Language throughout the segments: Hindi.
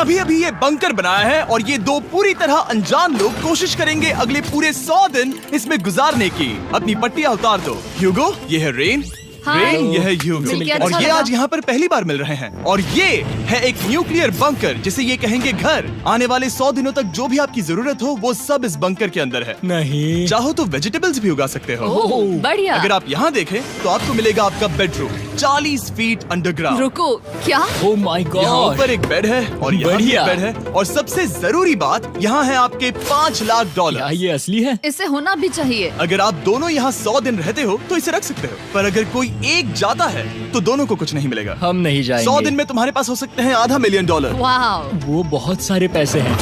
अभी अभी ये बंकर बनाया है और ये दो पूरी तरह अनजान लोग कोशिश करेंगे अगले पूरे 100 दिन इसमें गुजारने की। अपनी पट्टियां उतार दो। ह्यूगो, ये है रेन। रेन, ये है ह्यूगो। और ये आज यहाँ पर पहली बार मिल रहे हैं। और ये है एक न्यूक्लियर बंकर जिसे ये कहेंगे घर। आने वाले 100 दिनों तक जो भी आपकी जरूरत हो वो सब इस बंकर के अंदर है। नहीं, चाहो तो वेजिटेबल्स भी उगा सकते हो। बढ़िया। अगर आप यहाँ देखें तो आपको मिलेगा आपका बेडरूम 40 फीट अंडरग्राउंड। रुको, क्या? ओह माय यहाँ गॉड, ऊपर एक बेड है और यहाँ भी एक बढ़िया। बेड है। और सबसे जरूरी बात, यहाँ है आपके $5 लाख। क्या ये असली है? इसे होना भी चाहिए। अगर आप दोनों यहाँ 100 दिन रहते हो तो इसे रख सकते हो, पर अगर कोई एक जाता है तो दोनों को कुछ नहीं मिलेगा। हम नहीं जाएंगे। 100 दिन में तुम्हारे पास हो सकते हैं $500 मिलियन। वाह, वो बहुत सारे पैसे हैं।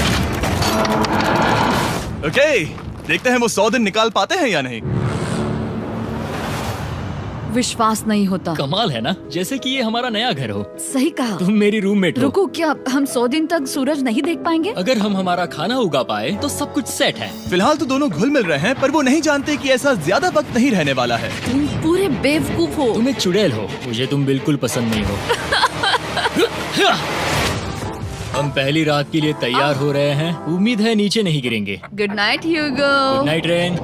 ओके, देखते हैं वो 100 दिन निकाल पाते हैं या नहीं। विश्वास नहीं होता। कमाल है ना, जैसे कि ये हमारा नया घर हो। सही कहा। तुम मेरी रूममेट हो। रुको, क्या हम 100 दिन तक सूरज नहीं देख पाएंगे? अगर हम हमारा खाना उगा पाए तो सब कुछ सेट है। फिलहाल तो दोनों घुल मिल रहे हैं, पर वो नहीं जानते कि ऐसा ज्यादा वक्त नहीं रहने वाला है। तुम पूरे बेवकूफ हो। तुम एक चुड़ैल हो, मुझे तुम बिल्कुल पसंद नहीं हो। हम पहली रात के लिए तैयार हो रहे हैं। उम्मीद है नीचे नहीं गिरेंगे। Good night Hugo. Good night Rain.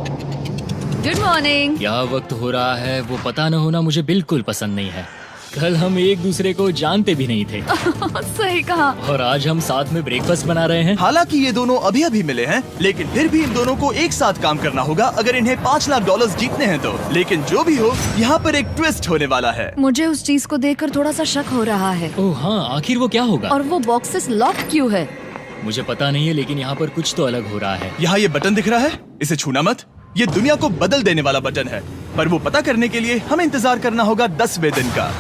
Good morning. क्या वक्त हो रहा है वो पता न होना मुझे बिल्कुल पसंद नहीं है। कल हम एक दूसरे को जानते भी नहीं थे सही कहा। और आज हम साथ में ब्रेकफास्ट बना रहे हैं। हालांकि ये दोनों अभी अभी मिले हैं, लेकिन फिर भी इन दोनों को एक साथ काम करना होगा अगर इन्हें $5 लाख जीतने हैं तो। लेकिन जो भी हो, यहाँ पर एक ट्विस्ट होने वाला है। मुझे उस चीज को देखकर थोड़ा सा शक हो रहा है। ओह हाँ, आखिर वो क्या होगा? और वो बॉक्सेस लॉक क्यों है? मुझे पता नहीं है, लेकिन यहाँ पर कुछ तो अलग हो रहा है। यहाँ ये बटन दिख रहा है, इसे छूना मत। ये दुनिया को बदल देने वाला बटन है, पर वो पता करने के लिए हमें इंतजार करना होगा 10वें दिन का।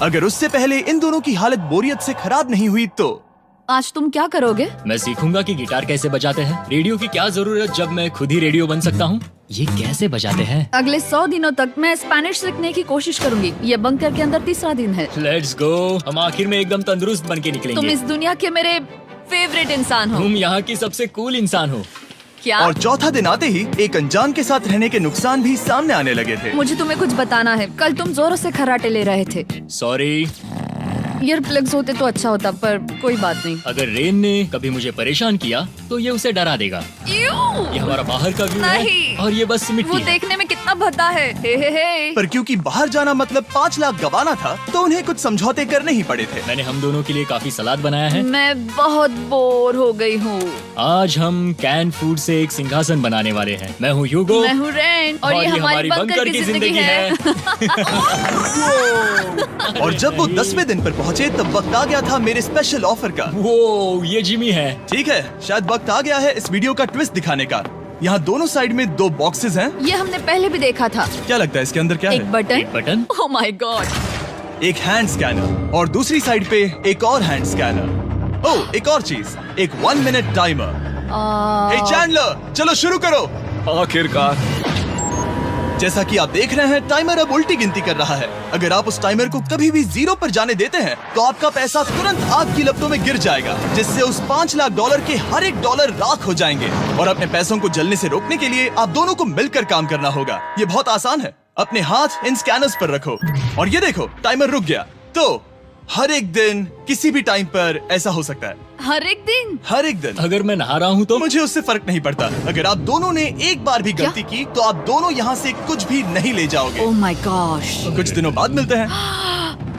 अगर उससे पहले इन दोनों की हालत बोरियत से खराब नहीं हुई तो आज तुम क्या करोगे? मैं सीखूंगा कि गिटार कैसे बजाते हैं। रेडियो की क्या जरूरत जब मैं खुद ही रेडियो बन सकता हूँ। ये कैसे बजाते हैं? अगले 100 दिनों तक मैं स्पेनिश सीखने की कोशिश करूंगी। ये बंकर के अंदर 3रा दिन है। Let's go. हम आखिर में एकदम तंदुरुस्त बन के तुम निकलेंगे। इस दुनिया के मेरे फेवरेट इंसान हो। तुम यहाँ की सबसे कूल इंसान हो। क्या? और चौथा दिन आते ही एक अनजान के साथ रहने के नुकसान भी सामने आने लगे थे। मुझे तुम्हें कुछ बताना है। कल तुम जोरों से खर्राटे ले रहे थे। सॉरी। ईयर प्लग्स होते तो अच्छा होता, पर कोई बात नहीं। अगर रेन ने कभी मुझे परेशान किया तो ये उसे डरा देगा। ये हमारा बाहर का व्यू है नहीं। और ये बस मिट्टी वो है। देखने में कितना भद्दा है। हे। पर क्योंकि बाहर जाना मतलब 5 लाख गंवाना था, तो उन्हें कुछ समझौते करने ही पड़े थे। मैंने हम दोनों के लिए काफी सलाद बनाया है। मैं बहुत बोर हो गई हूँ। आज हम कैन फूड से एक सिंहासन बनाने वाले हैं। मैं हूँ ह्यूगो। मैं हूँ रेन और ये हमारी बंकर की जिंदगी है। और जब वो 10वें दिन पर पहुँचे तब वक्त आ गया था मेरे स्पेशल ऑफर का। वो ये जिमी है। ठीक है, शायद वक्त आ गया है इस वीडियो का ट्विस्ट दिखाने का। यहाँ दोनों साइड में 2 बॉक्सेस हैं। ये हमने पहले भी देखा था। क्या लगता है इसके अंदर क्या एक है? बटन। एक बटन। Oh my God. एक हैंड स्कैनर और दूसरी साइड पे एक और हैंड स्कैनर। ओह, एक और चीज, एक 1 मिनट टाइमर। हे चैंडलर, चलो शुरू करो। आखिरकार। जैसा कि आप देख रहे हैं, टाइमर अब उल्टी गिनती कर रहा है। अगर आप उस टाइमर को कभी भी 0 पर जाने देते हैं तो आपका पैसा तुरंत आग की लपटों में गिर जाएगा, जिससे उस $5 लाख के हर एक डॉलर राख हो जाएंगे। और अपने पैसों को जलने से रोकने के लिए आप दोनों को मिलकर काम करना होगा। ये बहुत आसान है। अपने हाथ इन स्कैनर्स पर रखो और ये देखो, टाइमर रुक गया। तो हर एक दिन किसी भी टाइम पर ऐसा हो सकता है। हर एक दिन? हर एक दिन। अगर मैं नहा रहा हूँ तो मुझे उससे फर्क नहीं पड़ता। अगर आप दोनों ने एक बार भी गलती की तो आप दोनों यहाँ से कुछ भी नहीं ले जाओगे। Oh my gosh. कुछ दिनों बाद मिलते हैं।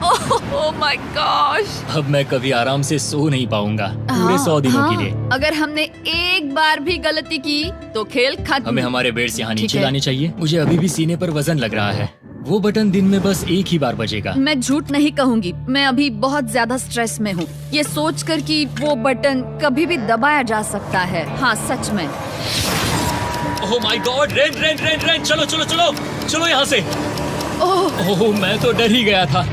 Oh my gosh. अब मैं कभी आराम से सो नहीं पाऊंगा पूरे 100 दिनों के लिए। अगर हमने एक बार भी गलती की तो खेल खत्म। हमें हमारे बेड से यहाँ ठीक नीचे है। लाने चाहिए। मुझे अभी भी सीने पर वजन लग रहा है। वो बटन दिन में बस एक ही बार बजेगा। मैं झूठ नहीं कहूँगी, मैं अभी बहुत ज्यादा स्ट्रेस में हूँ, ये सोचकर कि वो बटन कभी भी दबाया जा सकता है। हाँ सच में। ओह my God, rain rain rain rain, चलो चलो चलो चलो यहाँ से। ओह मैं तो डर ही गया था।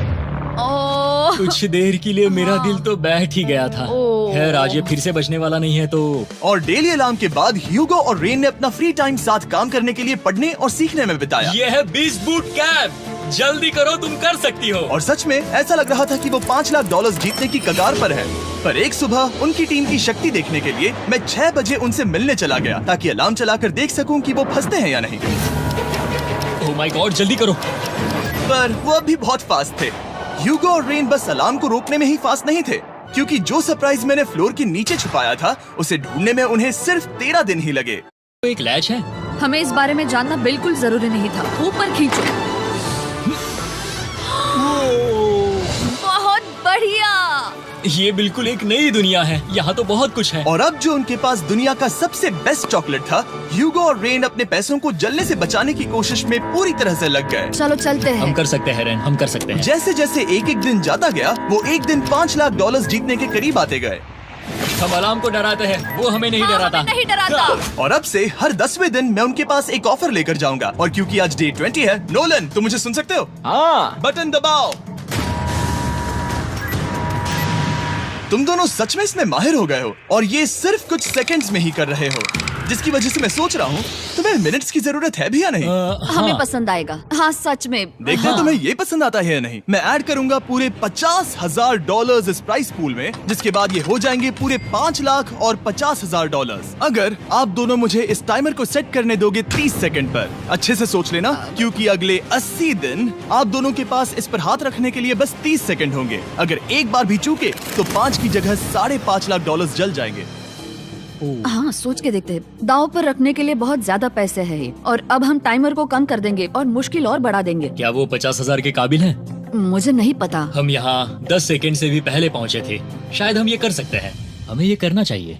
ओह कुछ देर के लिए मेरा दिल तो बैठ ही गया था। ओह। खैर आज ये फिर से बजने वाला नहीं है तो। और डेली अलार्म के बाद ह्यूगो और रेन ने अपना फ्री टाइम साथ काम करने के लिए पढ़ने और सीखने में बिताया। ये है 20 बूट कैप। जल्दी करो, तुम कर सकती हो। और सच में ऐसा लग रहा था कि वो $5 लाख जीतने की कगार पर है। पर एक सुबह उनकी टीम की शक्ति देखने के लिए मैं 6 बजे उनसे मिलने चला गया, ताकि अलार्म चलाकर देख सकूं कि वो फंसते हैं या नहीं। ओह माय गॉड, जल्दी करो। पर वो अब भी बहुत फास्ट थे। ह्यूगो और रेन बस अलार्म को रोकने में ही फास्ट नहीं थे, क्योंकि जो सरप्राइज मैंने फ्लोर के नीचे छुपाया था उसे ढूंढने में उन्हें सिर्फ 13 दिन ही लगे। तो एक लैच है। हमें इस बारे में जानना बिल्कुल जरूरी नहीं था। ऊपर खींचो। बहुत बढ़िया। ये बिल्कुल एक नई दुनिया है। यहाँ तो बहुत कुछ है। और अब जो उनके पास दुनिया का सबसे बेस्ट चॉकलेट था, ह्यूगो और रेन अपने पैसों को जलने से बचाने की कोशिश में पूरी तरह से लग गए। चलो चलते हैं। हम कर सकते हैं रेन, हम कर सकते हैं। जैसे जैसे एक एक दिन जाता गया, वो एक दिन $5 लाख जीतने के करीब आते गए। हम अलार्म को डराते हैं, वो हमें नहीं डराता। हमें नहीं डराता। और अब से हर 10वें दिन मैं उनके पास एक ऑफर लेकर जाऊंगा। और क्योंकि आज डे 20 है, नोलन तुम मुझे सुन सकते हो? हाँ। बटन दबाओ। तुम दोनों सच में इसमें माहिर हो गए हो और ये सिर्फ कुछ सेकंड्स में ही कर रहे हो, जिसकी वजह से मैं सोच रहा हूँ तुम्हें मिनट्स की जरूरत है भी या नहीं। हमें पसंद आएगा। हाँ सच में। देखते हैं तुम्हें ये पसंद आता है या नहीं। मैं ऐड करूंगा पूरे $50,000 इस प्राइस पूल में, जिसके बाद ये हो जाएंगे पूरे $5 लाख और $50,000 अगर आप दोनों मुझे इस टाइमर को सेट करने दोगे 30 सेकंड पर। अच्छे से सोच लेना, क्योंकि अगले 80 दिन आप दोनों के पास इस पर हाथ रखने के लिए बस 30 सेकंड होंगे। अगर एक बार भी चूके तो 5 की जगह $5.5 लाख जल जाएंगे। हाँ सोच के देखते हैं। दांव पर रखने के लिए बहुत ज्यादा पैसे हैं ये। और अब हम टाइमर को कम कर देंगे और मुश्किल और बढ़ा देंगे। क्या वो 50,000 के काबिल हैं? मुझे नहीं पता। हम यहाँ 10 सेकंड से भी पहले पहुँचे थे। शायद हम ये कर सकते हैं। हमें ये करना चाहिए।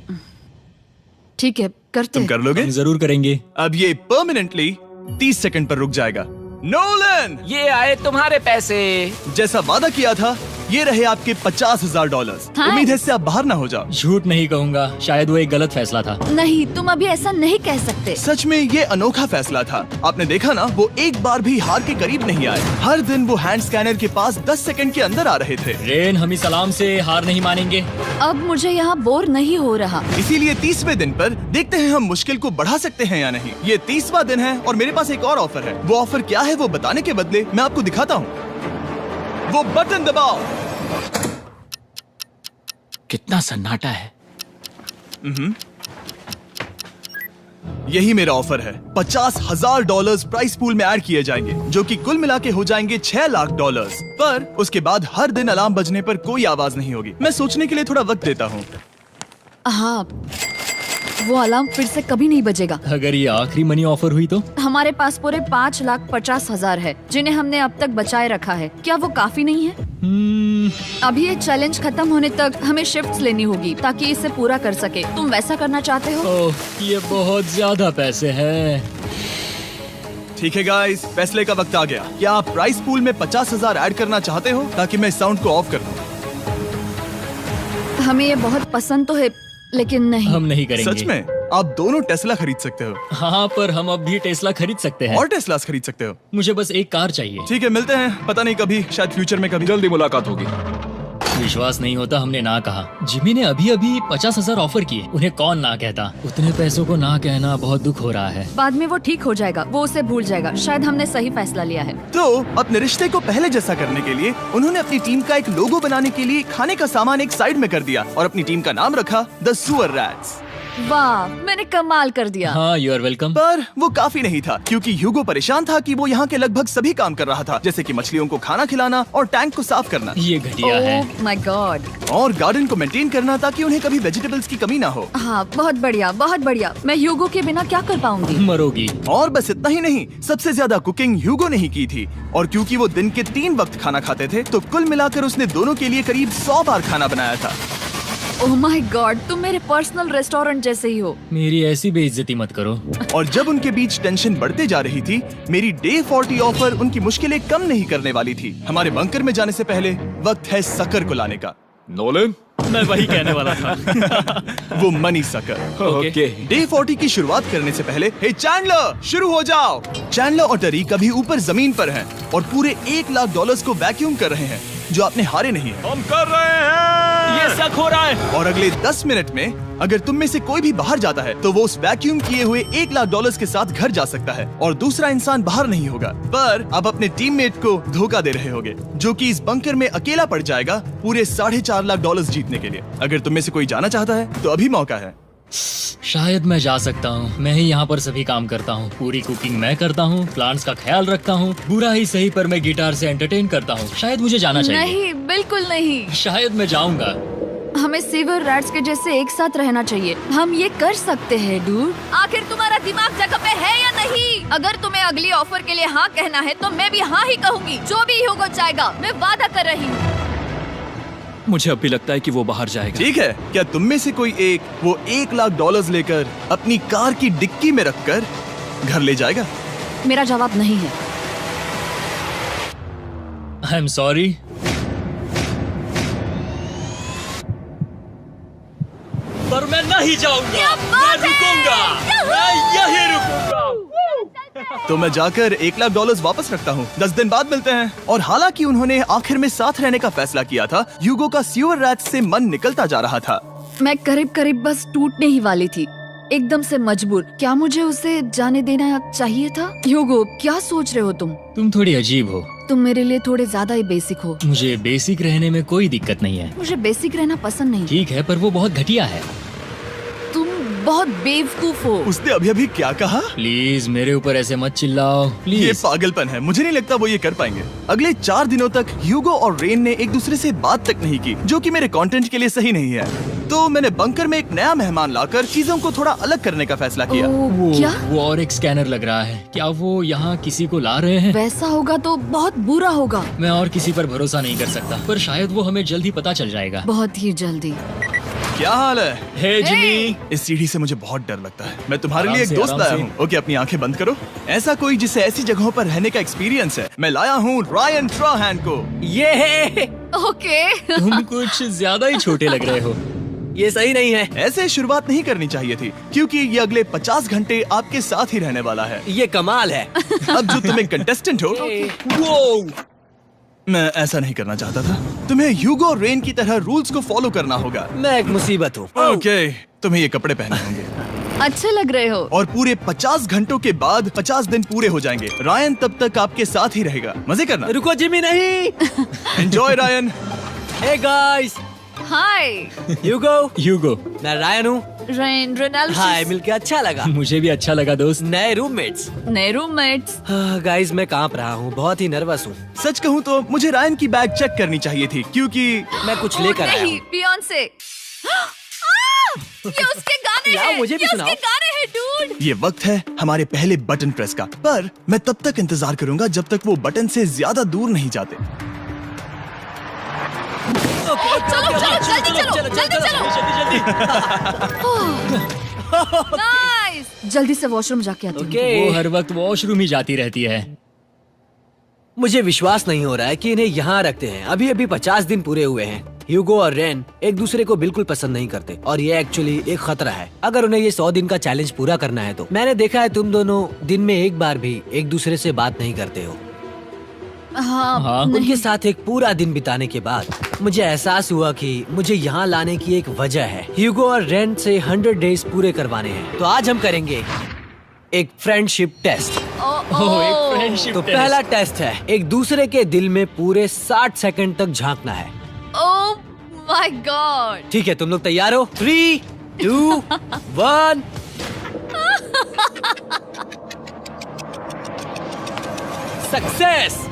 ठीक है करते तुम हैं। कर लोगे? हम जरूर करेंगे। अब ये परमानेंटली 30 सेकंड पर रुक जाएगा। नोलन, ये आए तुम्हारे पैसे। जैसा वादा किया था, ये रहे आपके $50,000। हाँ। उम्मीद है इससे आप बाहर ना हो जाओ। झूठ नहीं कहूँगा, शायद वो एक गलत फैसला था। नहीं तुम अभी ऐसा नहीं कह सकते। सच में ये अनोखा फैसला था। आपने देखा ना, वो एक बार भी हार के करीब नहीं आए। हर दिन वो हैंड स्कैनर के पास 10 सेकंड के अंदर आ रहे थे। रेन, हम इस अलार्म से हार नहीं मानेंगे। अब मुझे यहाँ बोर नहीं हो रहा। इसीलिए 30वें दिन पर देखते हैं हम मुश्किल को बढ़ा सकते हैं या नहीं। ये 30वां दिन है और मेरे पास एक और ऑफर है। वो ऑफर क्या है वो बताने के बदले मैं आपको दिखाता हूँ। वो बटन दबाओ। कितना सन्नाटा है। यही मेरा ऑफर है। $50,000 प्राइस पूल में ऐड किए जाएंगे, जो कि कुल मिला के हो जाएंगे $6 लाख। पर उसके बाद हर दिन अलार्म बजने पर कोई आवाज नहीं होगी। मैं सोचने के लिए थोड़ा वक्त देता हूँ। हाँ वो अलार्म फिर से कभी नहीं बजेगा। अगर ये आखिरी मनी ऑफर हुई तो? हमारे पास पूरे $5,50,000 है, जिन्हें हमने अब तक बचाए रखा है। क्या वो काफी नहीं है? अभी ये चैलेंज खत्म होने तक हमें शिफ्ट्स लेनी होगी ताकि इसे पूरा कर सके। तुम वैसा करना चाहते हो? ओह, ये बहुत ज्यादा पैसे हैं। ठीक है गाइस, फैसले का वक्त आ गया। क्या आप प्राइस पूल में 50,000 ऐड करना चाहते हो ताकि मैं साउंड को ऑफ कर दूं? हमें ये बहुत पसंद तो है, लेकिन नहीं। हम नहीं करेंगे। सच में? आप दोनों टेस्ला खरीद सकते हो। हाँ, पर हम अब भी टेस्ला खरीद सकते हैं। और टेस्लास खरीद सकते हो। मुझे बस एक कार चाहिए। ठीक है, मिलते हैं। पता नहीं कभी, शायद फ्यूचर में कभी। जल्दी मुलाकात होगी। विश्वास नहीं होता हमने ना कहा। जिमी ने अभी अभी 50,000 ऑफर किए। उन्हें कौन ना कहता। उतने पैसों को ना कहना बहुत दुख हो रहा है। बाद में वो ठीक हो जाएगा, वो उसे भूल जाएगा। शायद हमने सही फैसला लिया है। तो अपने रिश्ते को पहले जैसा करने के लिए उन्होंने अपनी टीम का एक लोगो बनाने के लिए खाने का सामान एक साइड में कर दिया और अपनी टीम का नाम रखा द सुअर रैट्स। वाह, मैंने कमाल कर दिया। हाँ, यू आर वेलकम। पर वो काफी नहीं था, क्योंकि ह्यूगो परेशान था कि वो यहाँ के लगभग सभी काम कर रहा था, जैसे कि मछलियों को खाना खिलाना और टैंक को साफ करना ये घटिया है। ओह माय गॉड। और गार्डन को मेंटेन करना ताकि उन्हें कभी वेजिटेबल्स की कमी ना हो। हाँ बहुत बढ़िया, बहुत बढ़िया। मैं ह्यूगो के बिना क्या कर पाऊंगी? मरोगी। और बस इतना ही नहीं, सबसे ज्यादा कुकिंग ह्यूगो ने ही की थी। और क्योंकि वो दिन के 3 वक्त खाना खाते थे, तो कुल मिलाकर उसने दोनों के लिए करीब 100 बार खाना बनाया था। ओह माय गॉड, तुम मेरे पर्सनल रेस्टोरेंट जैसे ही हो। मेरी ऐसी बेइज्जती मत करो। और जब उनके बीच टेंशन बढ़ते जा रही थी, मेरी डे 40 ऑफर उनकी मुश्किलें कम नहीं करने वाली थी। हमारे बंकर में जाने से पहले वक्त है सकर को लाने का। नोलन, मैं वही कहने वाला था। वो मनी सकर। ओके। डे 40 की शुरुआत करने से पहले, हे चैंडलर, शुरू हो जाओ। चैंडलर और टरीक अभी ऊपर जमीन पर हैं और पूरे $1 लाख को वैक्यूम कर रहे हैं, जो आपने हारे नहीं है। हम कर रहे हैं। ये शक हो रहा है। और अगले 10 मिनट में अगर तुम में से कोई भी बाहर जाता है, तो वो उस वैक्यूम किए हुए $1 लाख के साथ घर जा सकता है और दूसरा इंसान बाहर नहीं होगा। पर आप अपने टीममेट को धोखा दे रहे होगे, जो कि इस बंकर में अकेला पड़ जाएगा पूरे $4.5 लाख जीतने के लिए। अगर तुम में से कोई जाना चाहता है, तो अभी मौका है। शायद मैं जा सकता हूँ। मैं ही यहाँ पर सभी काम करता हूँ। पूरी कुकिंग मैं करता हूँ, प्लांट्स का ख्याल रखता हूँ। बुरा ही सही, पर मैं गिटार से एंटरटेन करता हूँ। शायद मुझे जाना चाहिए। नहीं, बिल्कुल नहीं। शायद मैं जाऊंगा। हमें सीवर रैट्स के जैसे एक साथ रहना चाहिए। हम ये कर सकते हैं डूड। आखिर तुम्हारा दिमाग जगह पे है या नहीं? अगर तुम्हें अगली ऑफर के लिए हाँ कहना है तो मैं भी हाँ ही कहूँगी। जो भी ह्यूगो चाहेगा, मैं वादा कर रही हूँ। मुझे अब भी लगता है कि वो बाहर जाएगा। ठीक है, क्या तुम में से कोई एक वो $1,00,000 लेकर अपनी कार की डिक्की में रखकर घर ले जाएगा? मेरा जवाब नहीं है। I am sorry. पर मैं नहीं जाऊंगा, मैं रुकूंगा, मैं यही रुकूंगा। तो मैं जाकर $1,00,000 वापस रखता हूँ। 10 दिन बाद मिलते हैं। और हालांकि उन्होंने आखिर में साथ रहने का फैसला किया था, ह्यूगो का सीवर रैट्स से मन निकलता जा रहा था। मैं करीब करीब बस टूटने ही वाली थी, एकदम से मजबूर। क्या मुझे उसे जाने देना चाहिए था? ह्यूगो, क्या सोच रहे हो तुम? तुम थोड़ी अजीब हो। तुम मेरे लिए थोड़े ज्यादा ही बेसिक हो। मुझे बेसिक रहने में कोई दिक्कत नहीं है। मुझे बेसिक रहना पसंद नहीं। ठीक है, पर वो बहुत घटिया है। तुम बहुत बेवकूफ हो। उसने अभी अभी क्या कहा? प्लीज मेरे ऊपर ऐसे मत चिल्लाओ, ये प्लीज। पागलपन है। मुझे नहीं लगता वो ये कर पाएंगे। अगले 4 दिनों तक ह्यूगो और रेन ने एक दूसरे से बात तक नहीं की, जो कि मेरे कंटेंट के लिए सही नहीं है। तो मैंने बंकर में एक नया मेहमान लाकर चीजों को थोड़ा अलग करने का फैसला किया। क्या? वो और एक स्कैनर लग रहा है। क्या वो यहाँ किसी को ला रहे हैं? वैसा होगा तो बहुत बुरा होगा। मैं और किसी पर भरोसा नहीं कर सकता, पर शायद वो हमें जल्द ही पता चल जाएगा। बहुत ही जल्दी। क्या हाल है? हे जिमी। इस सीढ़ी से मुझे बहुत डर लगता है। मैं तुम्हारे आराम लिए एक से, दोस्त आराम लाया से। हूँ। ओके, अपनी आंखें बंद करो। ऐसा कोई जिसे ऐसी जगहों पर रहने का एक्सपीरियंस है। मैं लाया हूँ रायन ट्राहैन को। ये है, ओके। तुम कुछ ज्यादा ही छोटे लग रहे हो। ये सही नहीं है। ऐसे शुरुआत नहीं करनी चाहिए थी, क्योंकि ये अगले 50 घंटे आपके साथ ही रहने वाला है। ये कमाल है। अब जो तुम एक कंटेस्टेंट हो, वो मैं ऐसा नहीं करना चाहता था। तुम्हें ह्यूगो और रेन की तरह रूल्स को फॉलो करना होगा। मैं एक मुसीबत हूँ। ओके, तुम्हें ये कपड़े पहने होंगे। अच्छे लग रहे हो। और पूरे 50 घंटों के बाद 50 दिन पूरे हो जाएंगे। रायन तब तक आपके साथ ही रहेगा। मजे करना। रुको जिमी, नहीं। Enjoy Ryan. हे गाइस, हाय ह्यूगो, मैं रायन हूँ। Rain, Ronaldo. हाय, मिलके अच्छा लगा। मुझे भी अच्छा लगा दोस्त। नए रूममेट्स। नए रूममेट्स। गाइस, मैं कांप रहा हूँ, बहुत ही नर्वस हूँ। सच कहूँ तो मुझे रायन की बैग चेक करनी चाहिए थी, क्योंकि मैं कुछ लेकर आया नहीं, हूँ। बियॉन्से। ये उसके गाने लाओ, हैं। मुझे भी ये सुनाओ। उसके गाने हैं डूड। ये वक्त है हमारे पहले बटन प्रेस का। पर मैं तब तक इंतजार करूंगा जब तक वो बटन से ज्यादा दूर नहीं जाते। चलो चलो जल्दी नाइस। जल्दी से वॉशरूम जाके आती हूँ। वो हर वक्त वॉशरूम ही जाती रहती है। मुझे विश्वास नहीं हो रहा है कि इन्हें यहाँ रखते हैं। अभी अभी 50 दिन पूरे हुए हैं। ह्यूगो और रेन एक दूसरे को बिल्कुल पसंद नहीं करते और ये एक्चुअली एक खतरा है। अगर उन्हें ये 100 दिन का चैलेंज पूरा करना है तो। मैंने देखा है तुम दोनों दिन में एक बार भी एक दूसरे से बात नहीं करते हो। हाँ, उनके साथ एक पूरा दिन बिताने के बाद मुझे एहसास हुआ कि मुझे यहाँ लाने की एक वजह है। ह्यूगो और रेन से 100 डेज पूरे करवाने हैं। तो आज हम करेंगे एक फ्रेंडशिप टेस्ट। एक फ्रेंडशिप तो पहला टेस्ट है, एक दूसरे के दिल में पूरे 60 सेकंड तक झांकना है। ओह माय गॉड। ठीक है, तुम लोग तैयार हो? 3, 2, 1। सक्सेस।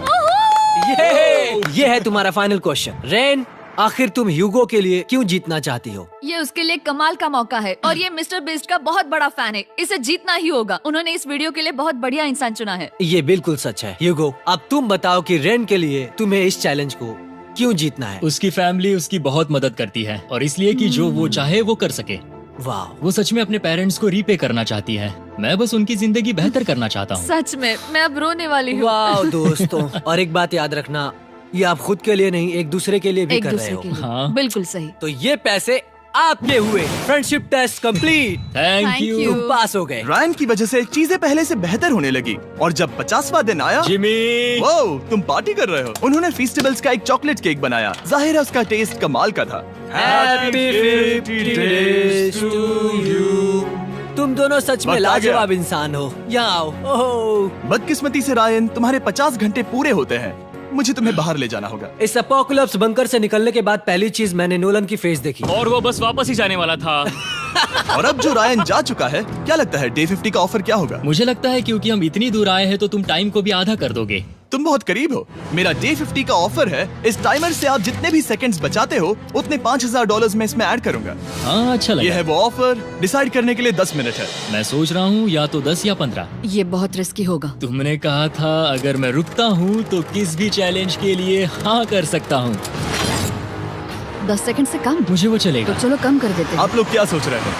ये है तुम्हारा फाइनल क्वेश्चन। रेन, आखिर तुम ह्यूगो के लिए क्यों जीतना चाहती हो? ये उसके लिए कमाल का मौका है और ये मिस्टर बीस्ट का बहुत बड़ा फैन है। इसे जीतना ही होगा। उन्होंने इस वीडियो के लिए बहुत बढ़िया इंसान चुना है। ये बिल्कुल सच है। ह्यूगो, अब तुम बताओ कि रेन के लिए तुम्हें इस चैलेंज को क्यों जीतना है? उसकी फैमिली उसकी बहुत मदद करती है और इसलिए कि जो वो चाहे वो कर सके। वाह, वो सच में अपने पेरेंट्स को रीपे करना चाहती है। मैं बस उनकी जिंदगी बेहतर करना चाहता हूँ। सच में मैं अब रोने वाली हूँ। वाह दोस्तों। और एक बात याद रखना, ये आप खुद के लिए नहीं, एक दूसरे के लिए भी एक कर रहे दूसरे हो। के लिए। हाँ। बिल्कुल सही। तो ये पैसे आपके हुए। Friendship test complete. Thank Thank you you। तुम पास हो गए। रायन की वजह से चीजें पहले से बेहतर होने लगी। और जब 50वां दिन आया, जिमी। वो तुम पार्टी कर रहे हो। उन्होंने फीस्टेबल्स का एक चॉकलेट केक बनाया। जाहिर है उसका टेस्ट कमाल का था। Happy 50 days to you। तुम दोनों सच में वक्त आ गया। लाजवाब इंसान हो। यहाँ आओ। ओह, बदकिस्मती से रायन, तुम्हारे 50 घंटे पूरे होते हैं। मुझे तुम्हें बाहर ले जाना होगा। इस अपोकलिप्स बंकर से निकलने के बाद पहली चीज मैंने नोलन की फेस देखी। और वो बस वापस ही जाने वाला था। और अब जो रायन जा चुका है, क्या लगता है डे 50 का ऑफर क्या होगा? मुझे लगता है क्योंकि हम इतनी दूर आए हैं तो तुम टाइम को भी आधा कर दोगे। तुम बहुत करीब हो। मेरा डे 50 का ऑफर है। इस टाइमर से आप जितने भी सेकंड्स बचाते हो उतने $5000 में इसमें ऐड करूंगा। हाँ, अच्छा ये लगा। है वो ऑफर। डिसाइड करने के लिए 10 मिनट है। मैं सोच रहा हूँ या तो 10 या 15। ये बहुत रिस्की होगा। तुमने कहा था अगर मैं रुकता हूँ तो किस भी चैलेंज के लिए हाँ कर सकता हूँ। 10 सेकंड से कम? मुझे वो तो चलेगा। चलो कम कर देते हैं। आप लोग क्या सोच रहे हैं?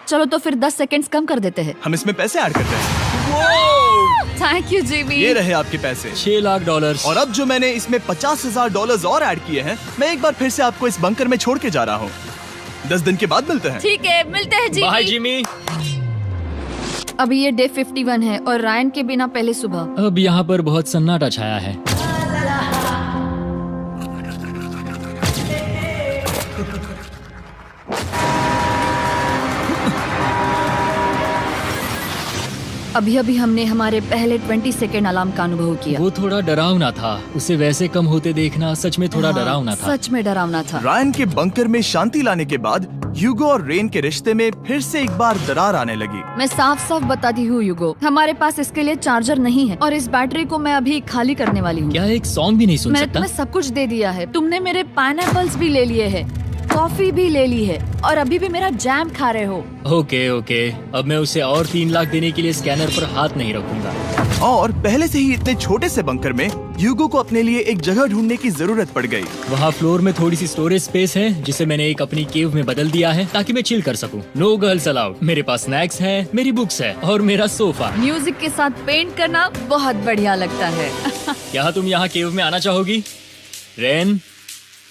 चलो तो फिर 10 सेकंड्स कम कर देते हैं। हम इसमें पैसे ऐड करते हैं। Thank you Jimmy. ये रहे आपके पैसे। $6 लाख। और अब जो मैंने इसमें $50,000 और ऐड किए हैं, मैं एक बार फिर से आपको इस बंकर में छोड़ के जा रहा हूँ। 10 दिन के बाद मिलते हैं। ठीक है, मिलते हैं बाय जिमी। जिमी। अभी ये डे 51 है और रायन के बिना पहले सुबह। अब यहाँ पर बहुत सन्नाटा छाया है। अभी अभी हमने हमारे पहले 20 सेकेंड अलार्म का अनुभव किया। वो थोड़ा डरावना था। उसे वैसे कम होते देखना सच में थोड़ा डरावना था। सच में डरावना था। रायन के बंकर में शांति लाने के बाद ह्यूगो और रेन के रिश्ते में फिर से एक बार दरार आने लगी। मैं साफ साफ बताती हूँ यूगो, हमारे पास इसके लिए चार्जर नहीं है और इस बैटरी को मैं अभी खाली करने वाली हूँ। क्या एक सॉन्ग भी नहीं सुन मैंने सकता? तुम्हें सब कुछ दे दिया है। तुमने मेरे पाइनएप्पल्स भी ले लिए हैं, कॉफी भी ले ली है और अभी भी मेरा जैम खा रहे हो। ओके ओके, अब मैं उसे और 3 लाख देने के लिए स्कैनर पर हाथ नहीं रखूंगा। और पहले से ही इतने छोटे से बंकर में ह्यूगो को अपने लिए एक जगह ढूंढने की जरूरत पड़ गई। वहाँ फ्लोर में थोड़ी सी स्टोरेज स्पेस है जिसे मैंने एक अपनी केव में बदल दिया है ताकि मैं चिल कर सकूं। No girls allowed. मेरे पास स्नैक्स है, मेरी बुक्स है और मेरा सोफा। म्यूजिक के साथ पेंट करना बहुत बढ़िया लगता है। क्या तुम यहाँ केव में आना चाहोगी? रेन,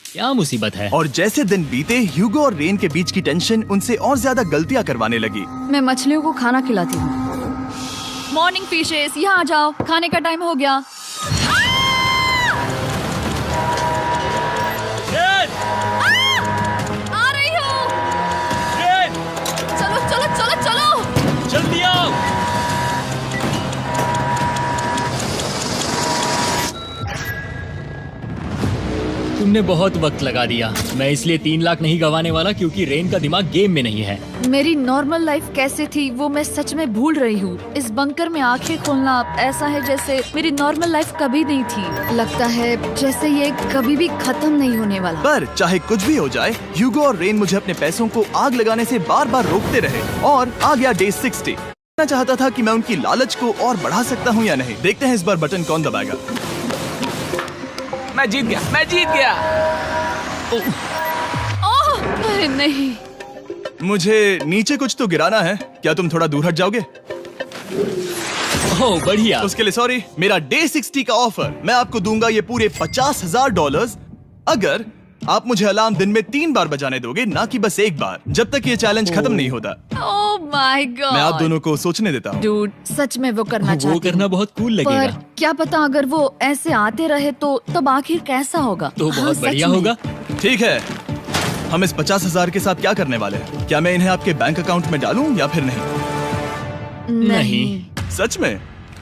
क्या मुसीबत है? और जैसे दिन बीते, ह्यूगो और रेन के बीच की टेंशन उनसे और ज्यादा गलतियां करवाने लगी। मैं मछलियों को खाना खिलाती हूँ। मॉर्निंग फिशेस, यहाँ आ जाओ, खाने का टाइम हो गया। आ रही हूँ। चलो चलो चलो चलो। जल्दी आओ। तुमने बहुत वक्त लगा दिया। मैं इसलिए 3 लाख नहीं गंवाने वाला क्योंकि रेन का दिमाग गेम में नहीं है। मेरी नॉर्मल लाइफ कैसे थी वो मैं सच में भूल रही हूँ। इस बंकर में आंखें खोलना ऐसा है जैसे मेरी नॉर्मल लाइफ कभी नहीं थी। लगता है जैसे ये कभी भी खत्म नहीं होने वाला। पर चाहे कुछ भी हो जाए, ह्यूगो और रेन मुझे अपने पैसों को आग लगाने से बार बार रोकते रहे और आ गया डे 60। मैं चाहता था कि मैं उनकी लालच को और बढ़ा सकता हूँ या नहीं। देखते हैं इस बार बटन कौन दबाएगा। मैं जीत गया, मैं जीत गया। ओह, अरे नहीं। मुझे नीचे कुछ तो गिराना है। क्या तुम थोड़ा दूर हट जाओगे? ओह बढ़िया। उसके लिए सॉरी। मेरा डे 60 का ऑफर, मैं आपको दूंगा ये पूरे $50,000 अगर आप मुझे अलार्म दिन में 3 बार बजाने दोगे, ना कि बस एक बार, जब तक ये चैलेंज खत्म नहीं होता। ओह माय गॉड। मैं आप दोनों को सोचने देता हूँ। डूड, सच में वो करना वो चाहती करना हूँ। बहुत कूल पर लगेगा। क्या पता अगर वो ऐसे आते रहे तो तब आखिर कैसा होगा। तो हाँ, बहुत सच बढ़िया में। होगा। ठीक है, हम इस 50,000 के साथ क्या करने वाले हैं? क्या मैं इन्हें आपके बैंक अकाउंट में डालूं या फिर नहीं? नहीं। सच में?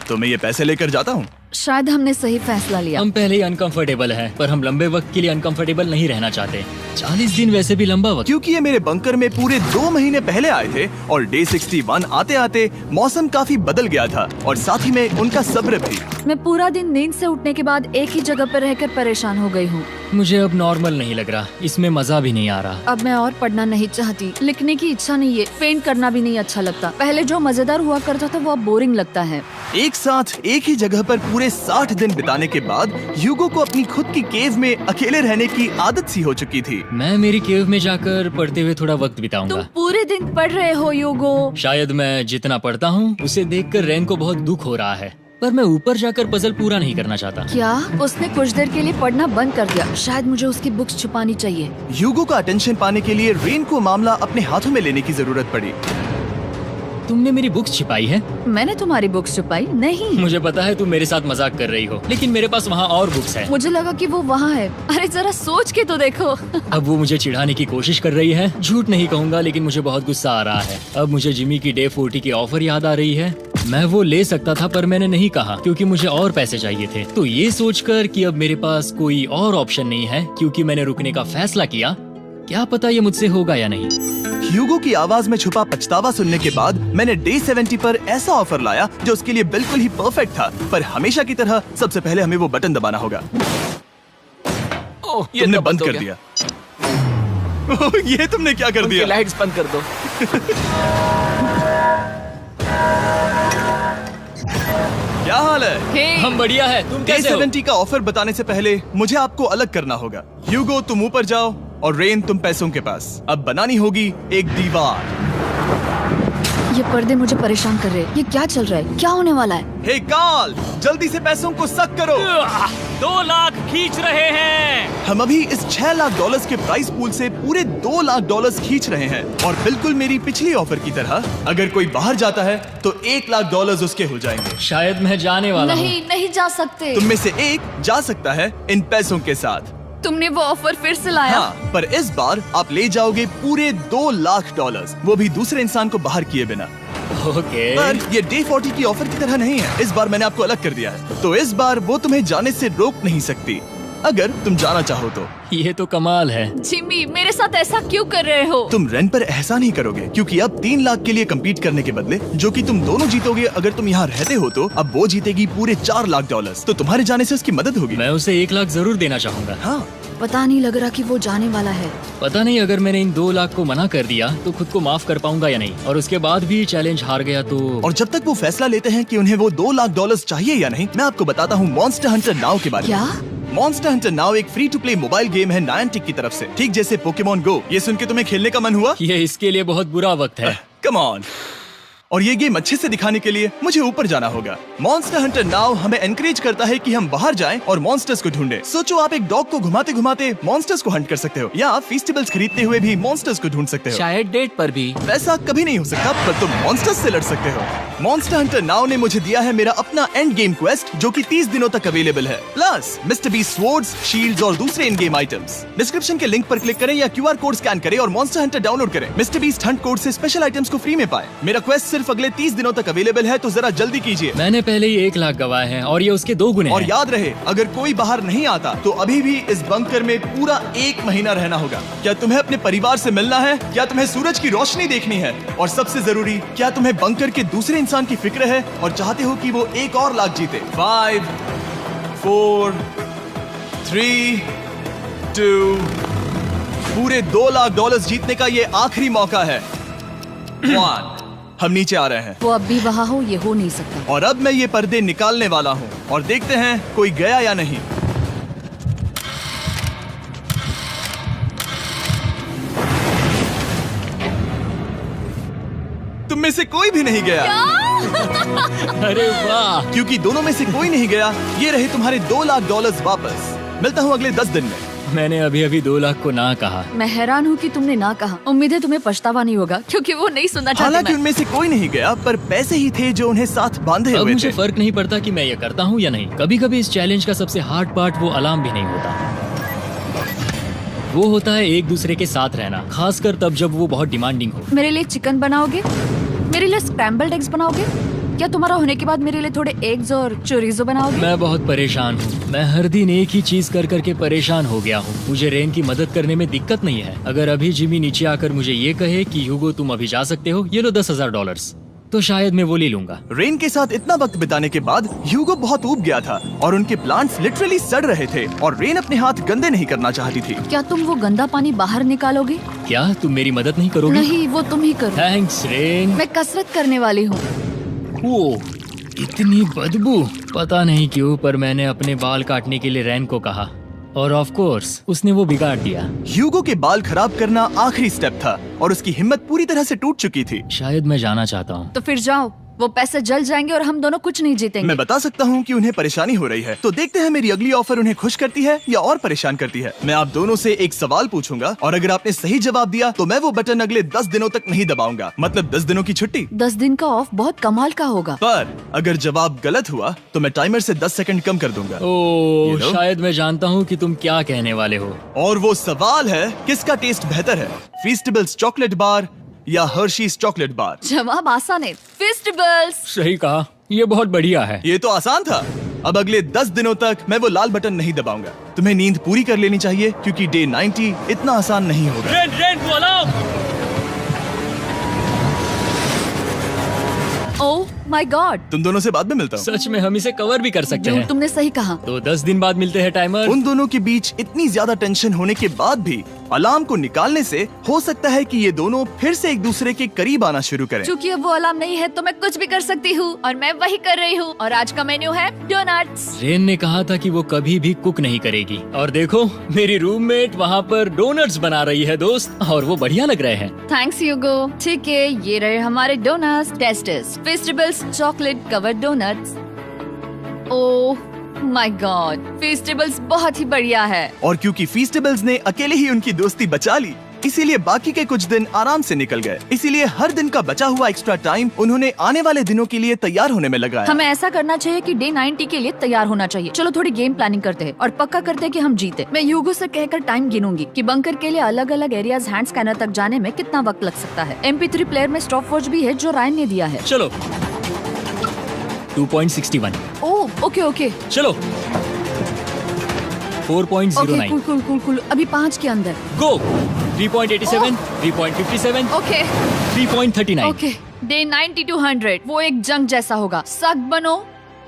तो मैं ये पैसे लेकर जाता हूँ। शायद हमने सही फैसला लिया। हम पहले ही अनकंफर्टेबल हैं, पर हम लंबे वक्त के लिए अनकंफर्टेबल नहीं रहना चाहते। 40 दिन वैसे भी लंबा वक्त। क्योंकि ये मेरे बंकर में पूरे 2 महीने पहले आए थे और डे 61 आते आते मौसम काफी बदल गया था और साथ ही में उनका सब्र भी। मैं पूरा दिन नींद से उठने के बाद एक ही जगह पर रहकर परेशान हो गई हूँ। मुझे अब नॉर्मल नहीं लग रहा, इसमें मजा भी नहीं आ रहा। अब मैं और पढ़ना नहीं चाहती, लिखने की इच्छा नहीं है, पेंट करना भी नहीं अच्छा लगता। पहले जो मजेदार हुआ करता था वो अब बोरिंग लगता है। एक साथ एक ही जगह पर पूरे 60 दिन बिताने के बाद ह्यूगो को अपनी खुद की केव में अकेले रहने की आदत सी हो चुकी थी। मैं मेरी केव में जाकर पढ़ते हुए थोड़ा वक्त तुम बिताऊंगा। पूरे दिन पढ़ रहे हो यूगो। शायद मैं जितना पढ़ता हूँ उसे देखकर रेन को बहुत दुख हो रहा है, पर मैं ऊपर जाकर पजल पूरा नहीं करना चाहता। क्या उसने कुछ देर के लिए पढ़ना बंद कर दिया? शायद मुझे उसकी बुक्स छुपानी चाहिए। ह्यूगो का अटेंशन पाने के लिए रेन को मामला अपने हाथों में लेने की जरूरत पड़ी। तुमने मेरी बुक्स छिपाई है? मैंने तुम्हारी बुक्स छुपाई नहीं। मुझे पता है तुम मेरे साथ मजाक कर रही हो, लेकिन मेरे पास वहाँ और बुक्स है। मुझे लगा कि वो वहाँ है। अरे जरा सोच के तो देखो। अब वो मुझे चिढ़ाने की कोशिश कर रही है। झूठ नहीं कहूँगा, लेकिन मुझे बहुत गुस्सा आ रहा है। अब मुझे जिमी की डे 40 की ऑफर याद आ रही है। मैं वो ले सकता था पर मैंने नहीं कहा क्योंकि मुझे और पैसे चाहिए थे। तो ये सोचकर कि अब मेरे पास कोई और ऑप्शन नहीं है क्योंकि मैंने रुकने का फैसला किया, क्या पता ये मुझसे होगा या नहीं। ह्यूगो की आवाज में छुपा पछतावा सुनने के बाद मैंने डे 70 पर ऐसा ऑफर लाया जो उसके लिए बिल्कुल ही परफेक्ट था। पर हमेशा की तरह सबसे पहले हमें वो बटन दबाना होगा। ओह, ये तुमने तो बंद हो कर गया। दिया। ओह, ये तुमने क्या कर उनकी दिया? लाइट्स बंद कर दो। क्या हाल है? हे, हम बढ़िया है, तुम डे कैसे हो? 70 का ऑफर बताने से पहले मुझे आपको अलग करना होगा। ह्यूगो तुम ऊपर जाओ और रेन तुम पैसों के पास। अब बनानी होगी एक दीवार। ये पर्दे मुझे परेशान कर रहे हैं। ये क्या चल रहा है? क्या होने वाला है? हे काल, जल्दी से पैसों को सक करो। 2 लाख खींच रहे हैं। हम अभी इस $6 लाख के प्राइस पूल से पूरे $2 लाख खींच रहे हैं और बिल्कुल मेरी पिछली ऑफर की तरह अगर कोई बाहर जाता है तो $1 लाख उसके हो जाएंगे। शायद मैं जाने वाला हूँ। नहीं जा सकते। तुम में से एक जा सकता है इन पैसों के साथ। तुमने वो ऑफर फिर से लाया? हाँ, पर इस बार आप ले जाओगे पूरे $2 लाख, वो भी दूसरे इंसान को बाहर किए बिना। ओके। पर ये डे 40 की ऑफर की तरह नहीं है। इस बार मैंने आपको अलग कर दिया है, तो इस बार वो तुम्हें जाने से रोक नहीं सकती अगर तुम जाना चाहो तो। ये तो कमाल है। जिमी, मेरे साथ ऐसा क्यों कर रहे हो? तुम रेंट पर एहसान ही करोगे क्योंकि अब 3 लाख के लिए कम्पीट करने के बदले जो कि तुम दोनों जीतोगे अगर तुम यहाँ रहते हो तो अब वो जीतेगी पूरे $4 लाख। तो तुम्हारे जाने से उसकी मदद होगी। मैं उसे 1 लाख जरूर देना चाहूंगा। हाँ, पता नहीं लग रहा कि वो जाने वाला है। पता नहीं अगर मैंने इन 2 लाख को मना कर दिया तो खुद को माफ कर पाऊंगा या नहीं, और उसके बाद भी चैलेंज हार गया तो। और जब तक वो फैसला लेते हैं कि उन्हें वो $2 लाख चाहिए या नहीं, मैं आपको बताता हूँ मॉन्स्टर हंटर नाउ के बारे में। क्या? मॉन्स्टर हंटर नाउ एक free to play mobile game है नायंटिक की तरफ से, ठीक जैसे पोकेमॉन गो। ये सुन के तुम्हें खेलने का मन हुआ? ये इसके लिए बहुत बुरा वक्त है। Come on. और ये गेम अच्छे से दिखाने के लिए मुझे ऊपर जाना होगा। मॉन्स्टर हंटर नाउ हमें एनकरेज करता है कि हम बाहर जाएं और मॉन्स्टर्स को ढूंढें। सोचो आप एक डॉग को घुमाते घुमाते मॉन्स्टर्स को हंट कर सकते हो या फेस्टिवल्स खरीदते हुए भी मॉन्स्टर्स को ढूंढ सकते हो। शायद डेट पर भी। वैसा कभी नहीं हो सकता, पर तुम मॉन्स्टर्स से लड़ सकते हो। मॉन्स्टर हंटर नाउ ने मुझे दिया है मेरा अपना एंड गेम क्वेस्ट जो कि 30 दिनों तक अवेलेबल है, plus mister beast swords, shields और दूसरे इन गेम आइटम्स। डिस्क्रिप्शन के लिंक पर क्लिक करें या QR कोड स्कैन करें और मॉन्स्टर हंटर डाउनलोड करें। मिस्टर बीस्ट हंट कोड से स्पेशल आइटम्स को फ्री में पाएं। मेरा क्वेस्ट सिर्फ अगले 30 दिनों तक अवेलेबल है, तो जरा जल्दी कीजिए। मैंने पहले ही 1 लाख गवाए हैं और ये उसके 2 गुने और हैं। याद रहे, अगर कोई बाहर नहीं आता तो अभी भी इस बंकर में पूरा 1 महीना रहना होगा। क्या तुम्हें अपने परिवार से मिलना है? क्या तुम्हें सूरज की रोशनी देखनी है? और सबसे जरूरी, क्या तुम्हें बंकर के दूसरे इंसान की फिक्र है और चाहते हो कि वो $1 और लाख जीते? 5, 4, 3, 2, पूरे $2 लाख जीतने का ये आखिरी मौका है। 1, हम नीचे आ रहे हैं वो अब भी वहाँ हो, ये हो नहीं सकता। और अब मैं ये पर्दे निकालने वाला हूँ और देखते हैं कोई गया या नहीं। तुम में से कोई भी नहीं गया। अरे वाह। क्योंकि दोनों में से कोई नहीं गया, ये रहे तुम्हारे $2 लाख वापस। मिलता हूँ अगले 10 दिन में। मैंने अभी अभी 2 लाख को ना कहा। मैं हैरान हूँ कि तुमने ना कहा। उम्मीद है तुम्हें पछतावा नहीं होगा क्योंकि वो नहीं सुनना चाहते। हालांकि मैं। उनमें से कोई नहीं गया, पर पैसे ही थे जो उन्हें साथ बांधे अब हुए मुझे थे। फर्क नहीं पड़ता कि मैं ये करता हूँ या नहीं। कभी कभी इस चैलेंज का सबसे हार्ड पार्ट वो अलार्म भी नहीं होता, वो होता है एक दूसरे के साथ रहना, खासकर तब जब वो बहुत डिमांडिंग हो। मेरे लिए चिकन बनाओगे? मेरे लिए स्क्रैम्बल्ड एग्स बनाओगे? क्या तुम्हारा होने के बाद मेरे लिए थोड़े एग्स और चोरिजो बनाओगे? मैं बहुत परेशान हूँ। मैं हर दिन एक ही चीज कर करके परेशान हो गया हूँ। मुझे रेन की मदद करने में दिक्कत नहीं है। अगर अभी जिमी नीचे आकर मुझे ये कहे कि ह्यूगो तुम अभी जा सकते हो, ये लो $10,000, तो शायद मैं वो ले लूंगा। रेन के साथ इतना वक्त बिताने के बाद ह्यूगो बहुत ऊब गया था और उनके प्लांट्स लिटरली सड़ रहे थे और रेन अपने हाथ गंदे नहीं करना चाहती थी। क्या तुम वो गंदा पानी बाहर निकालोगे? क्या तुम मेरी मदद नहीं करोगी? नहीं, वो तुम ही करो। Thanks rain. मैं कसरत करने वाली हूँ। ओह, इतनी बदबू। पता नहीं क्यों, पर मैंने अपने बाल काटने के लिए रेन को कहा और ऑफ कोर्स उसने वो बिगाड़ दिया। ह्यूगो के बाल खराब करना आखिरी स्टेप था और उसकी हिम्मत पूरी तरह से टूट चुकी थी। शायद मैं जाना चाहता हूँ। तो फिर जाओ, वो पैसे जल जाएंगे और हम दोनों कुछ नहीं जीतेंगे। मैं बता सकता हूँ कि उन्हें परेशानी हो रही है, तो देखते हैं मेरी अगली ऑफर उन्हें खुश करती है या और परेशान करती है। मैं आप दोनों से एक सवाल पूछूंगा और अगर आपने सही जवाब दिया तो मैं वो बटन अगले 10 दिनों तक नहीं दबाऊंगा, मतलब 10 दिनों की छुट्टी। 10 दिन का ऑफ बहुत कमाल का होगा। पर अगर जवाब गलत हुआ तो मैं टाइमर से 10 सेकंड कम कर दूंगा। ओह, You know? शायद मैं जानता हूँ कि तुम क्या कहने वाले हो। और वो सवाल है, किसका टेस्ट बेहतर है, फेस्टिवल्स चॉकलेट बार या हर्शीज चॉकलेट बार? जवाब आसान है, फेस्टिवल्स। सही कहा, ये बहुत बढ़िया है। ये तो आसान था। अब अगले 10 दिनों तक मैं वो लाल बटन नहीं दबाऊंगा। तुम्हें नींद पूरी कर लेनी चाहिए क्योंकि डे 90 इतना आसान नहीं होगा। रेन को अलार्म। My God. तुम दोनों से बाद में मिलता हूँ। सच में हम इसे कवर भी कर सकते हैं। तुमने सही कहा। तो 10 दिन बाद मिलते हैं टाइमर। उन दोनों के बीच इतनी ज्यादा टेंशन होने के बाद भी अलार्म को निकालने से हो सकता है कि ये दोनों फिर से एक दूसरे के करीब आना शुरू करें। क्योंकि अब वो अलार्म नहीं है तो मैं कुछ भी कर सकती हूँ और मैं वही कर रही हूँ। और आज का मेन्यू है डोनट्स। रेन ने कहा था कि वो कभी भी कुक नहीं करेगी और देखो मेरी रूममेट वहाँ पर डोनट्स बना रही है दोस्त, और वो बढ़िया लग रहे हैं। Thanks Hugo. ठीक है, ये रहे हमारे donuts. Tasters festivals chocolate covered donuts. Oh my god, festivals बहुत ही बढ़िया है। और क्योंकि फीस्टेबल्स ने अकेले ही उनकी दोस्ती बचा ली, इसीलिए बाकी के कुछ दिन आराम से निकल गए। इसीलिए हर दिन का बचा हुआ एक्स्ट्रा टाइम उन्होंने आने वाले दिनों के लिए तैयार होने में लगाया। हमें ऐसा करना चाहिए कि डे 90 के लिए तैयार होना चाहिए। चलो थोड़ी गेम प्लानिंग करते हैं और पक्का करते हैं कि हम जीते। मैं ह्यूगो से कहकर टाइम गिनूंगी कि बंकर के लिए अलग अलग एरियाज हैंड स्कैनर तक जाने में कितना वक्त लग सकता है। MP3 प्लेयर में स्टॉप वॉच भी है जो रायन ने दिया है। चलो 2.61। ओह ओके ओके चलो 4.09। Cool cool cool cool. अभी 5 के अंदर। गो 3.87, 3.57, ओके 3.39। ओके। डे 90 to 100 वो एक जंग जैसा होगा। सख्त बनो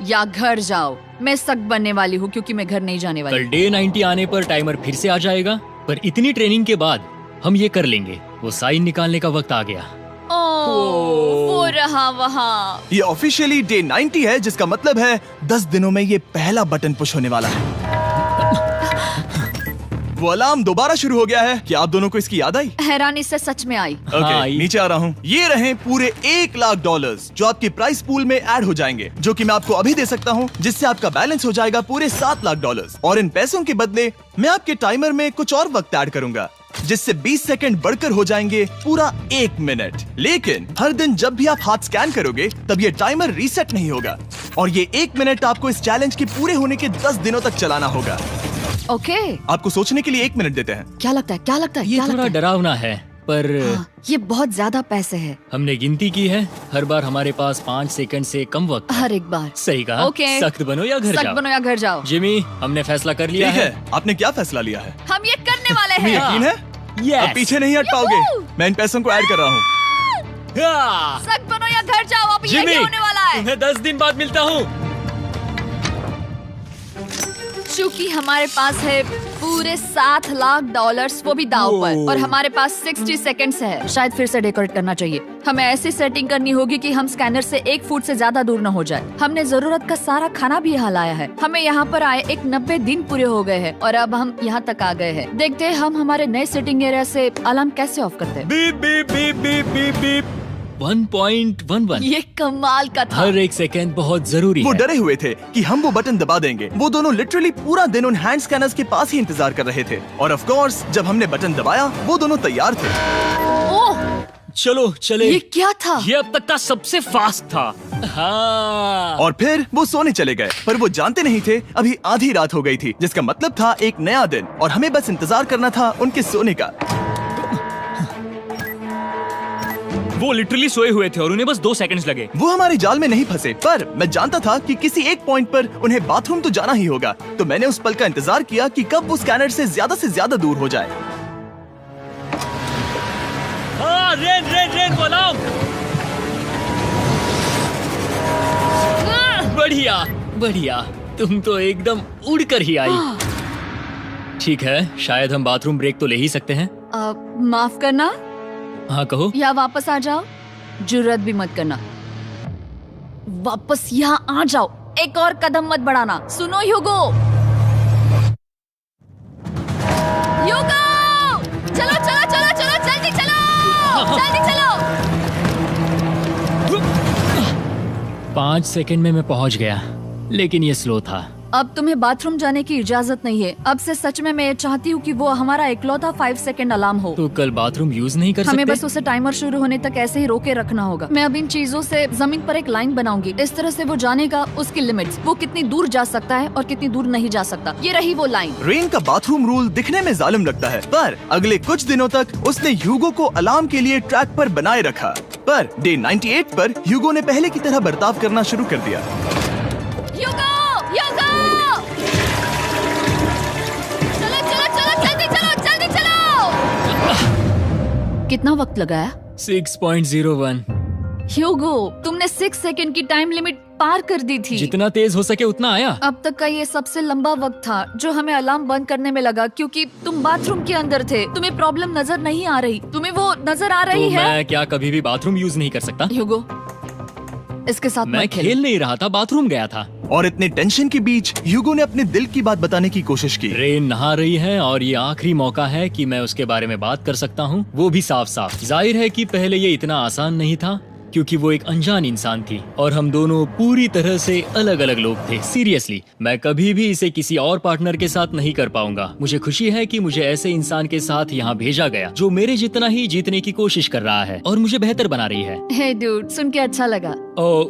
या घर जाओ। मैं सख्त बनने वाली हूँ क्योंकि मैं घर नहीं जाने वाली। कल डे 90 आने पर टाइमर फिर से आ जाएगा, पर इतनी ट्रेनिंग के बाद हम ये कर लेंगे। वो साइन निकालने का वक्त आ गया। वो रहा वहाँ। ये ऑफिशियली डे 90 है, जिसका मतलब है 10 दिनों में ये पहला बटन पुश होने वाला है। वो अलार्म दोबारा शुरू हो गया है। क्या आप दोनों को इसकी याद आई? हैरानी से सच में आई। ओके, हाँ, नीचे आ रहा हूँ। ये रहे पूरे $1,00,000 जो आपके प्राइस पूल में ऐड हो जाएंगे, जो कि मैं आपको अभी दे सकता हूँ, जिससे आपका बैलेंस हो जाएगा पूरे $7,00,000। और इन पैसों के बदले मैं आपके टाइमर में कुछ और वक्त ऐड करूंगा, जिससे 20 सेकंड बढ़कर हो जाएंगे पूरा 1 मिनट। लेकिन हर दिन जब भी आप हाथ स्कैन करोगे तब ये टाइमर रीसेट नहीं होगा, और ये 1 मिनट आपको इस चैलेंज के पूरे होने के 10 दिनों तक चलाना होगा। ओके। आपको सोचने के लिए 1 मिनट देते हैं। क्या लगता है? क्या लगता है? ये क्या लगता थोड़ा है? डरावना है, पर हाँ, ये बहुत ज्यादा पैसे है। हमने गिनती की है, हर बार हमारे पास 5 सेकंड से कम वक्त है। हर एक बार। सही कहा। ओके। सख्त बनो या घर सख्त जाओ। बनो या घर जाओ। जिमी, हमने फैसला कर लिया ठीक है। है, आपने क्या फैसला लिया है? हम ये करने वाले तुम्हें हैं। यकीन है? Yes. अब पीछे नहीं हट पाओगे। मैं इन पैसों को ऐड कर रहा हूँ। हाँ। सख्त बनो या घर जाओ। अब जिमी, यही होने वाला है। तुम्हें 10 दिन बाद मिलता हूँ। चूंकि हमारे पास है पूरे $7,00,000 वो भी दाव पर, और हमारे पास 60 सेकंड्स है। शायद फिर से डेकोरेट करना चाहिए। हमें ऐसी सेटिंग करनी होगी कि हम स्कैनर से 1 फुट से ज्यादा दूर न हो जाए। हमने जरूरत का सारा खाना भी यहाँ लाया है। हमें यहाँ पर आए 90 दिन पूरे हो गए हैं और अब हम यहाँ तक आ गए हैं। देखते हैं हम हमारे नए सेटिंग एरिया से अलार्म कैसे ऑफ करते हैं। Beep beep beep beep beep beep. 1.11। ये कमाल का था। हर एक सेकंड बहुत जरूरी वो है। डरे हुए थे कि हम वो बटन दबा देंगे। वो दोनों लिटरली पूरा दिन उन हैंड स्कैनर्स के पास ही इंतजार कर रहे थे, और ऑफ कोर्स जब हमने बटन दबाया वो दोनों तैयार थे। ओह, चलो चले। ये क्या था? ये अब तक का सबसे फास्ट था। हाँ। और फिर वो सोने चले गए, पर वो जानते नहीं थे अभी आधी रात हो गई थी, जिसका मतलब था एक नया दिन, और हमें बस इंतजार करना था उनके सोने का। वो लिटरली सोए हुए थे और उन्हें बस 2 सेकंड्स लगे। वो हमारे जाल में नहीं फंसे, पर मैं जानता था कि किसी एक पॉइंट पर उन्हें बाथरूम तो जाना ही होगा, तो मैंने उस पल का इंतजार किया कि कब वो स्कैनर से ज्यादा दूर हो जाए। हाँ, रेन अलार्म। बढ़िया बढ़िया, तुम तो एकदम उड़कर ही आई। ठीक है, शायद हम बाथरूम ब्रेक तो ले ही सकते हैं। माफ करना हाँ कहो। या वापस आ जाओ। जुर्रत भी मत करना। वापस यहाँ आ जाओ। एक और कदम मत बढ़ाना। सुनो ह्यूगो। ह्यूगो, चलो चलो चलो चलो, जल्दी चलो, जल्दी चलो। 5 सेकंड में मैं पहुंच गया, लेकिन ये स्लो था। अब तुम्हें बाथरूम जाने की इजाजत नहीं है। अब से सच में मैं चाहती हूँ कि वो हमारा इकलौता 5 सेकंड अलार्म हो। तो कल बाथरूम यूज नहीं कर सकते? हमें बस उसे टाइमर शुरू होने तक ऐसे ही रोके रखना होगा। मैं अब इन चीजों से जमीन पर एक लाइन बनाऊंगी। इस तरह से वो जानेगा उसकी लिमिट्स, वो कितनी दूर जा सकता है और कितनी दूर नहीं जा सकता। ये रही वो लाइन। रेन का बाथरूम रूल दिखने में जालिम लगता है, पर अगले कुछ दिनों तक उसने ह्यूगो को अलार्म के लिए ट्रैक पर बनाए रखा। पर डे 98 पर ह्यूगो ने पहले की तरह बर्ताव करना शुरू कर दिया। ह्यूगो, ह्यूगो! चलो चलो चलो, जल्दी चलो, जल्दी चलो! कितना वक्त लगाया? 6.01। ह्यूगो, तुमने 6 सेकंड की टाइम लिमिट पार कर दी थी। जितना तेज हो सके उतना आया। अब तक का ये सबसे लंबा वक्त था जो हमें अलार्म बंद करने में लगा, क्योंकि तुम बाथरूम के अंदर थे। तुम्हें प्रॉब्लम नजर नहीं आ रही, तुम्हें वो नजर आ रही तो है? मैं क्या कभी भी बाथरूम यूज नहीं कर सकता? ह्यूगो, इसके साथ मैं मत खेलो। खेल नहीं रहा था, बाथरूम गया था। और इतने टेंशन के बीच ह्यूगो ने अपने दिल की बात बताने की कोशिश की। रेन नहा रही है और ये आखिरी मौका है कि मैं उसके बारे में बात कर सकता हूँ, वो भी साफ साफ। जाहिर है कि पहले ये इतना आसान नहीं था, क्योंकि वो एक अनजान इंसान थी और हम दोनों पूरी तरह से अलग अलग लोग थे। सीरियसली, मैं कभी भी इसे किसी और पार्टनर के साथ नहीं कर पाऊंगा। मुझे खुशी है कि मुझे ऐसे इंसान के साथ यहाँ भेजा गया जो मेरे जितना ही जीतने की कोशिश कर रहा है और मुझे बेहतर बना रही है। हे डूड, सुन के अच्छा लगा,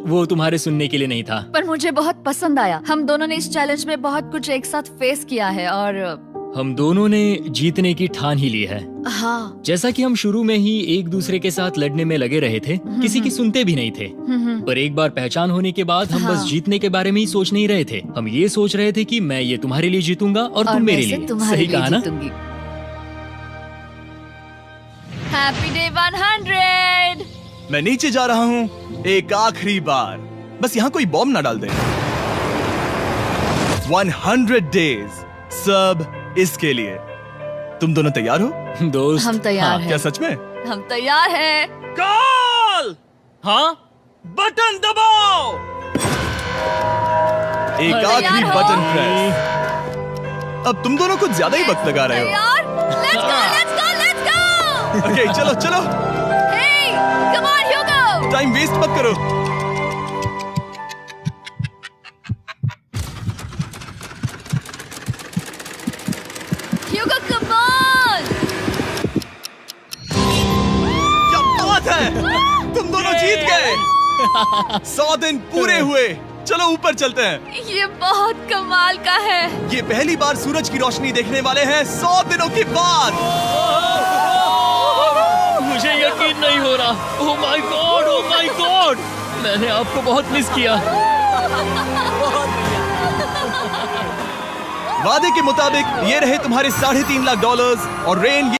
वो तुम्हारे सुनने के लिए नहीं था। पर मुझे बहुत पसंद आया। हम दोनों ने इस चैलेंज में बहुत कुछ एक साथ फेस किया है और हम दोनों ने जीतने की ठान ही ली है। हाँ। जैसा कि हम शुरू में ही एक दूसरे के साथ लड़ने में लगे रहे थे, किसी की सुनते भी नहीं थे। पर एक बार पहचान होने के बाद हम बस जीतने के बारे में ही सोच नहीं रहे थे। हम ये सोच रहे थे कि मैं ये तुम्हारे लिए जीतूंगा और तुम मेरे लिए। सही कहा ना? Happy day 100। मैं नीचे जा रहा हूँ एक आखिरी बार, बस यहाँ कोई बॉम्ब ना डाल दे। 100 डेज, सब इसके लिए। तुम दोनों तैयार हो? दोस्त, हम तैयार हैं। क्या सच में? हम तैयार हैं। कॉल! हाँ, बटन दबाओ। एक आखिरी हो? Button press. अब तुम दोनों कुछ ज्यादा ही वक्त लगा रहे हो। तैयार? Let's go, let's go, let's go! Okay, चलो चलो, Hey, come on, Hugo! Time waste मत करो। Hugo, come on! क्या बात है, तुम दोनों जीत गए। 100 दिन पूरे हुए। चलो ऊपर चलते हैं। ये बहुत कमाल का है। ये पहली बार सूरज की रोशनी देखने वाले हैं 100 दिनों के बाद। मुझे यकीन नहीं हो रहा। ओह my God, oh my God, मैंने आपको बहुत मिस किया। वादे के मुताबिक ये रहे तुम्हारे $3.5 लाख और रेन